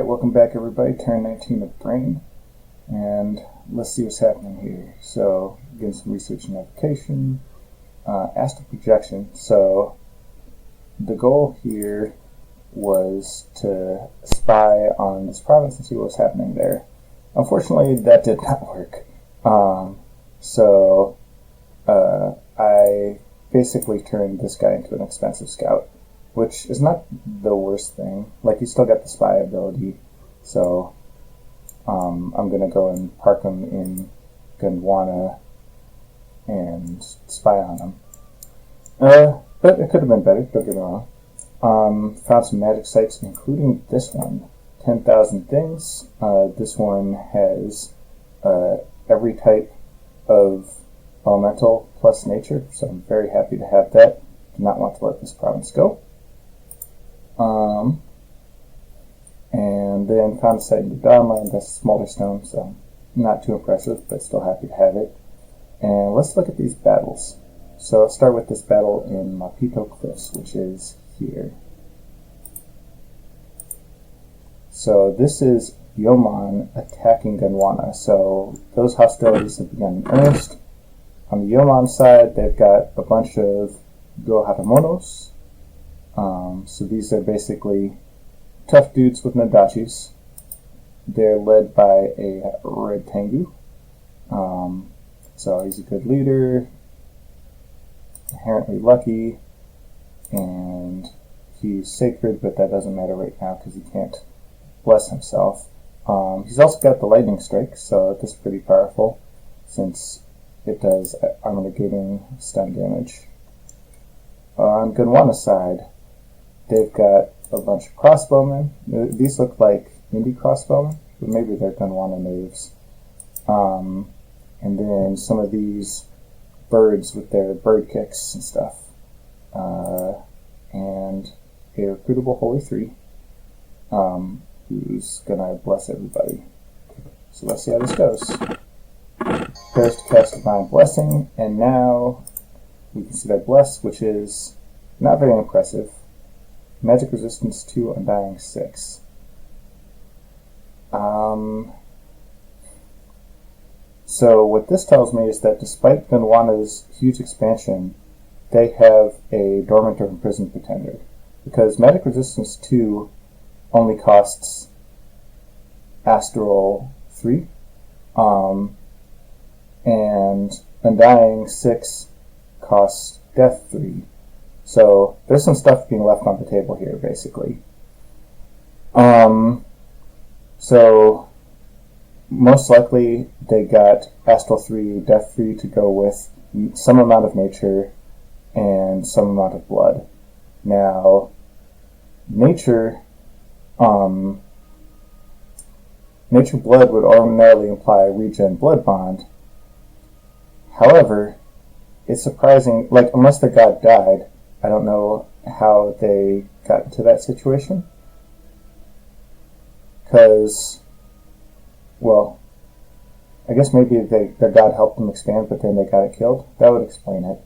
welcome back everybody. Turn 19 of Brain, and let's see what's happening here. So, getting some research and application, astral projection. So, the goal here was to spy on this province and see what was happening there. Unfortunately, that did not work. I basically turned this guy into an expensive scout, which is not the worst thing. Like, he's still got the spy ability, so I'm going to go and park him in Gondwana and spy on him. But it could have been better, don't get me wrong. Found some magic sites, including this one, 10,000 things. This one has every type of elemental plus nature, so I'm very happy to have that. Do not want to let this province go. And then found a site in the Dawnline that's smaller stone, so not too impressive, but still happy to have it. And let's look at these battles. So I'll start with this battle in Mapito Cliffs, which is here. So this is Yoman attacking Gondwana, so those hostilities have begun in earnest. On the Yoman side, they've got a bunch of Gohatamonos. So these are basically tough dudes with Nadachis. They're led by a Red Tengu. So he's a good leader, inherently lucky, and he's sacred, but that doesn't matter right now because he can't bless himself. He's also got the Lightning Strike, so this is pretty powerful since it does armor negating stun damage. On Gondwana's side, they've got a bunch of crossbowmen. These look like indie crossbowmen, but maybe they're Gondwana natives. And then some of these birds with their bird kicks and stuff. And a recruitable Holy Three, who's gonna bless everybody. So let's see how this goes. Prepares to cast Divine Blessing, and now we can see their bless, which is not very impressive. Magic resistance 2, Undying 6. So what this tells me is that despite Gondwana's huge expansion, they have a dormant or imprisoned pretender. Because Magic Resistance 2 only costs Astral 3, and Undying 6 costs Death 3. So there's some stuff being left on the table here, basically. So most likely they got Astral 3, Death 3 to go with some amount of nature and some amount of blood. Now, nature blood would ordinarily imply regen blood bond. However, it's surprising, like, unless the god died, I don't know how they got into that situation. Because, well, I guess maybe their god helped them expand, but then they got it killed. That would explain it.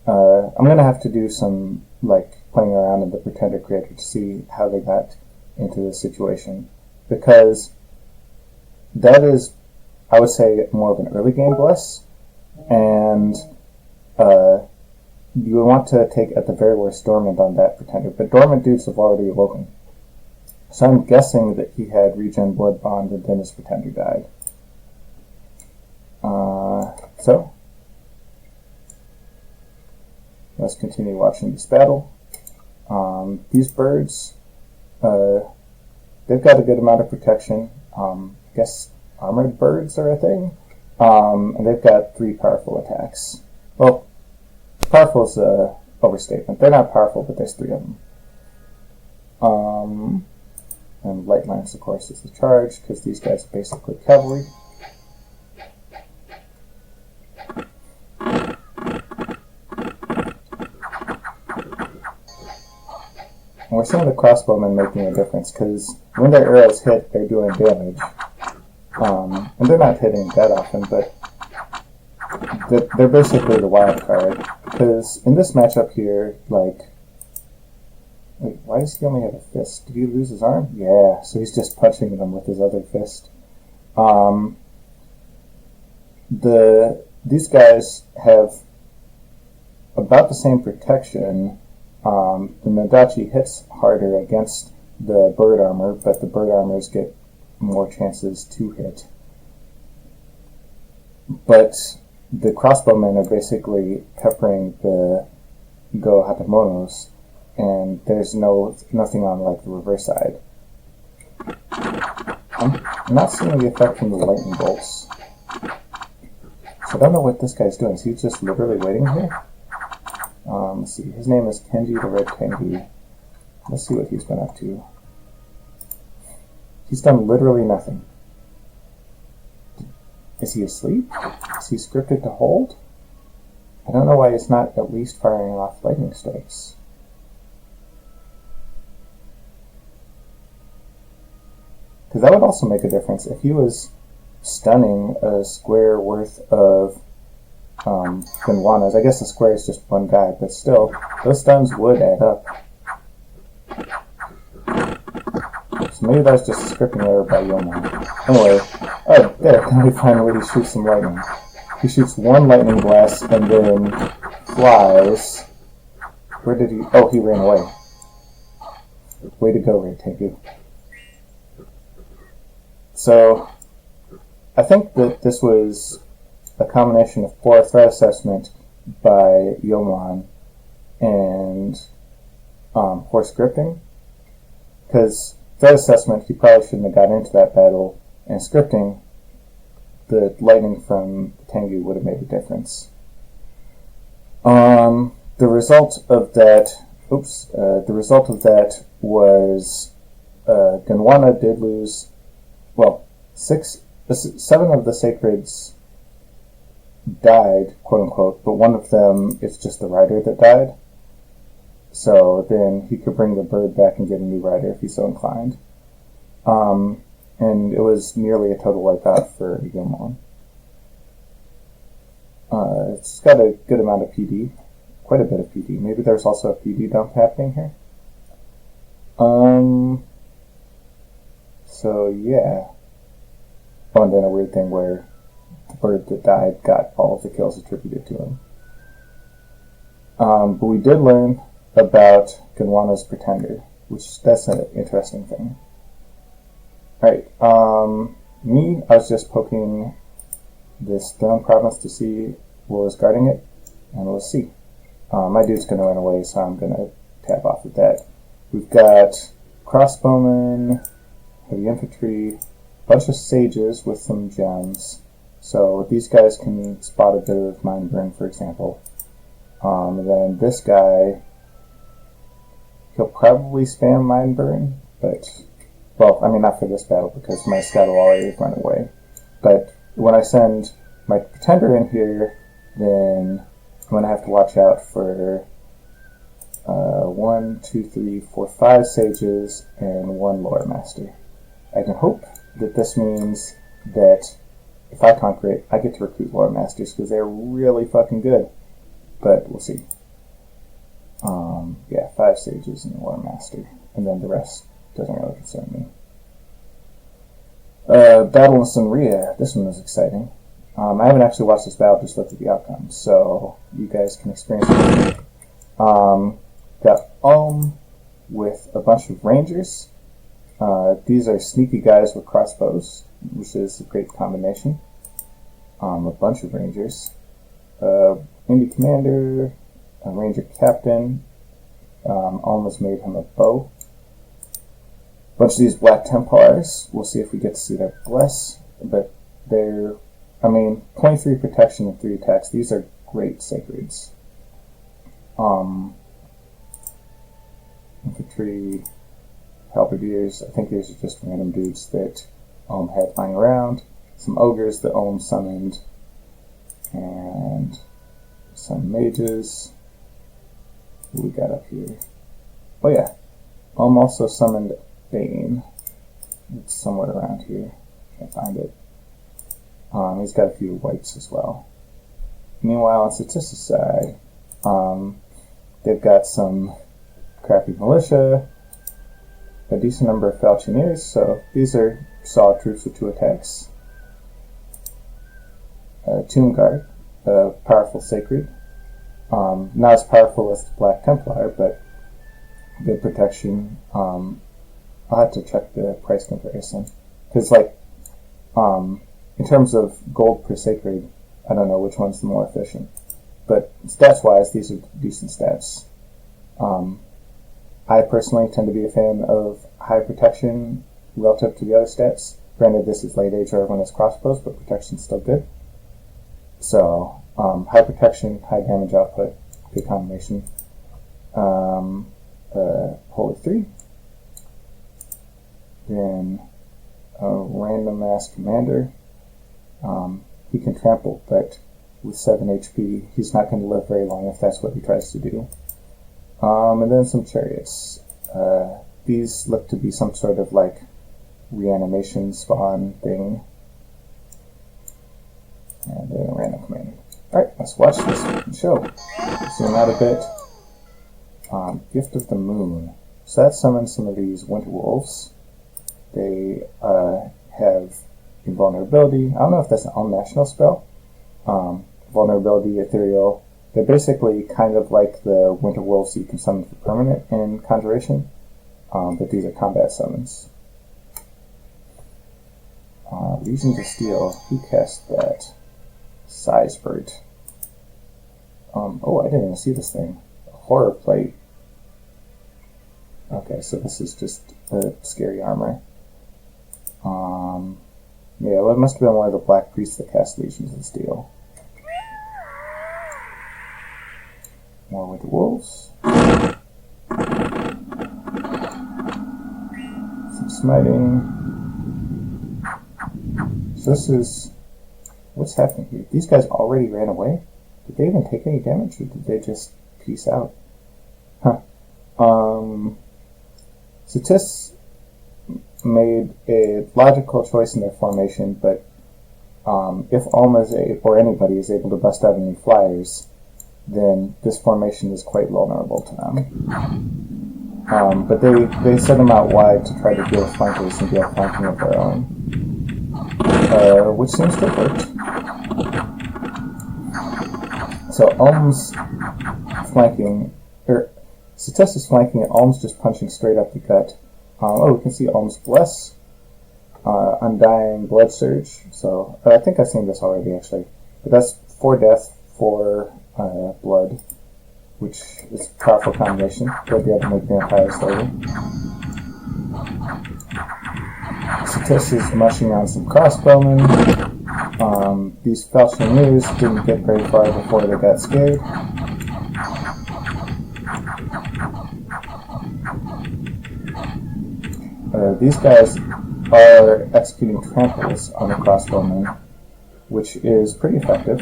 I'm going to have to do some, like, playing around in the Pretender Creator to see how they got into this situation. Because that is, I would say, more of an early game bless. And you would want to take, at the very worst, Dormant on that Pretender. But Dormant dudes have already awoken. So I'm guessing that he had regen blood bond and then his Pretender died. So let's continue watching this battle. These birds, they've got a good amount of protection. I guess armored birds are a thing. And they've got 3 powerful attacks. Well, powerful is an overstatement. They're not powerful, but there's 3 of them. And Light Lance, of course, is the charge, because these guys are basically cavalry. And we're seeing the crossbowmen making a difference, because when their arrows hit, they're doing damage. And they're not hitting that often, but they're basically the wild card. Because in this matchup here, like, Wait, why does he only have a fist? Did he lose his arm? Yeah, so he's just punching them with his other fist. These guys have about the same protection. The Nadachi hits harder against the bird armor, but the bird armors get more chances to hit. But the crossbowmen are basically peppering the Go Hatamonos, and there's nothing on like the reverse side. I'm not seeing the effect from the lightning bolts. So I don't know what this guy's doing. Is he just literally waiting here? Let's see. His name is Kenji the Red Tengi. Let's see what he's been up to. He's done literally nothing. Is he asleep? Is he scripted to hold? I don't know why he's not at least firing off lightning strikes. Because that would also make a difference. If he was stunning a square worth of Gunwanas, I guess a square is just one guy, but still, those stuns would add up. So maybe that was just a scripting error by Yomon. Anyway, oh, there, now we finally shoot some lightning. He shoots one lightning blast and then flies. Where did he? Oh, he ran away. Way to go, Red Tengu. So, I think that this was a combination of poor threat assessment by Yomon and poor scripting. Because threat assessment, he probably shouldn't have got into that battle, and scripting, the lightning from Tengu would have made a difference. The result of that was Gunwana did lose. Well, 7 of the sacreds died, quote unquote, but one of them is just the rider that died. So then he could bring the bird back and get a new rider if he's so inclined. And it was nearly a total wipeout for Yomon. It's got a good amount of PD, quite a bit of PD. Maybe there's also a PD dump happening here. So yeah. Oh, and then a weird thing where the bird that died got all of the kills attributed to him. But we did learn about Gunwana's Pretender, which that's an interesting thing. Alright, I was just poking this throne province to see what was guarding it, and we'll see. My dude's going to run away, so I'm going to tap off of that. We've got crossbowmen, heavy infantry, a bunch of sages with some gems. So these guys can spot a bit of mind burn, for example. And then this guy, he'll probably spam mind burn, but, well, I mean not for this battle because my scout will already run away. But when I send my pretender in here, then I'm going to have to watch out for 1, 2, 3, 4, 5 sages and 1 lore master. I can hope that this means that if I conquer it, I get to recruit lore masters because they're really fucking good. But we'll see. Yeah, 5 sages and a lore master, and then the rest doesn't really concern me. Battle in Sunria. This one was exciting. I haven't actually watched this battle, just looked at the outcome, so you guys can experience it. Got Ulm with a bunch of rangers. These are sneaky guys with crossbows, which is a great combination. A bunch of rangers. Indie commander, a ranger captain. Almost made him a bow. Bunch of these black Templars. We'll see if we get to see their bless, but they're, 23 protection and 3 attacks. These are great sacreds. Infantry, halberdiers. I think these are just random dudes that had lying around. Some ogres that summoned, and some mages. What we got up here? Oh yeah, also summoned Bane. It's somewhere around here. Can't find it. He's got a few whites as well. Meanwhile, on Statistic's side, they've got some crappy militia, a decent number of falchineers, so these are solid troops with 2 attacks. Tomb Guard, a powerful sacred. Not as powerful as the Black Templar, but good protection. I'll have to check the price comparison. Because, like, in terms of gold per sacred, I don't know which one's the more efficient. But stats-wise, these are decent stats. I personally tend to be a fan of high protection relative to the other stats. Granted, this is late age where everyone has crossbows, but protection's still good. So, high protection, high damage output, good combination. Holy 3. Then a random mass commander. He can trample, but with 7 HP, he's not going to live very long if that's what he tries to do. And then some chariots. These look to be some sort of like reanimation spawn thing. And then a random commander. Alright, let's watch this show. Zoom out a bit. Gift of the Moon. So that summons some of these winter wolves. They have invulnerability. I don't know if that's an all-national spell. Vulnerability, ethereal. They're basically kind of like the winter wolves you can summon for permanent in Conjuration. But these are combat summons. Legions of Steel. Who cast that? Sizebert. Oh, I didn't even see this thing. A horror plate. Okay, so this is just the scary armor. Yeah, well, it must have been one of the Black Priests that cast Legions of Steel. More Winter Wolves. Some smiting. So this is... What's happening here? These guys already ran away? Did they even take any damage, or did they just peace out? Huh. Satis made a logical choice in their formation, but if Alma or anybody is able to bust out any flyers, then this formation is quite vulnerable to them. But they set them out wide to try to deal with flankers and deal flanking of their own, which seems to have worked. So Ulm's flanking, Satis is flanking and Ulm's just punching straight up the gut. Oh, we can see Ulm's Bless, Undying Blood Surge. So I think I've seen this already actually, but that's 4 death, 4 blood, which is a powerful combination. They'll be able to make vampires later. Satis is mushing on some crossbowmen. These falchineers didn't get very far before they got scared. These guys are executing tramples on the crossbowmen, which is pretty effective.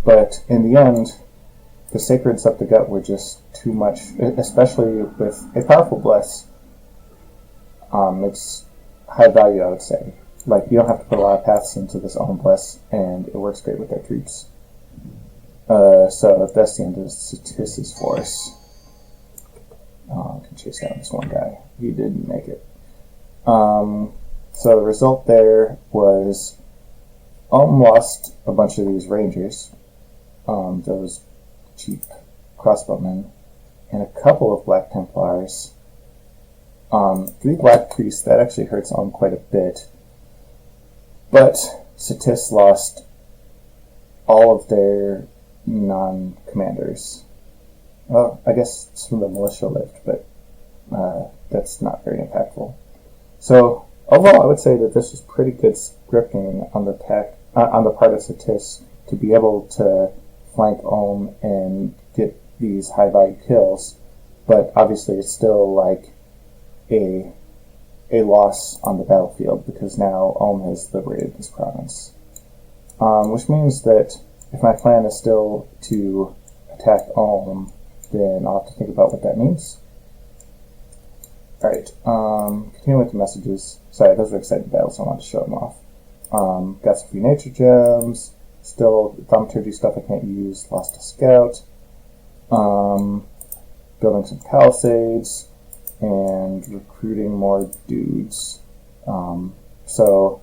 But in the end, the sacreds up the gut were just too much, especially with a powerful bless. It's high value, I would say. Like, you don't have to put a lot of paths into this own bless, and it works great with their troops. So that's the end of Satis' force. I can chase down this one guy. He didn't make it. So the result there was Ulm lost a bunch of these rangers, those cheap crossbowmen, and a couple of Black Templars. 3 Black Priests, that actually hurts Ulm quite a bit. But Satis lost all of their non-commanders. Well, I guess some of the militia lived, but that's not very impactful. So overall, I would say that this was pretty good scripting on the part of Satis to be able to flank Ulm and get these high-value kills. But obviously, it's still like a loss on the battlefield because now Ulm has liberated this province, which means that if my plan is still to attack Ulm, then I'll have to think about what that means. Alright, continue with the messages. Sorry, those were exciting battles, I wanted to show them off. Got some free nature gems, Still thaumaturgy stuff I can't use. Lost a scout. Building some palisades and recruiting more dudes. So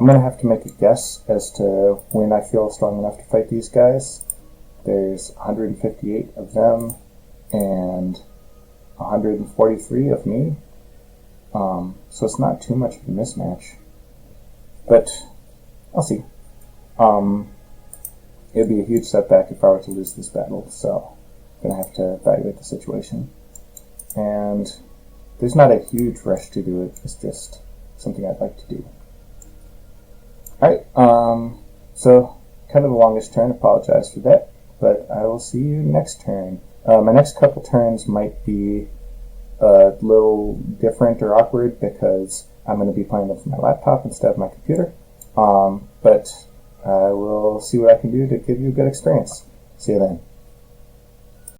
I'm going to have to make a guess as to when I feel strong enough to fight these guys. There's 158 of them and 143 of me. So it's not too much of a mismatch. But I'll see. It'd be a huge setback if I were to lose this battle, so I'm going to have to evaluate the situation. And there's not a huge rush to do it, it's just something I'd like to do. Alright, so kind of the longest turn, apologize for that, but I will see you next turn. My next couple turns might be a little different or awkward because I'm going to be playing with my laptop instead of my computer, but I will see what I can do to give you a good experience. See you then.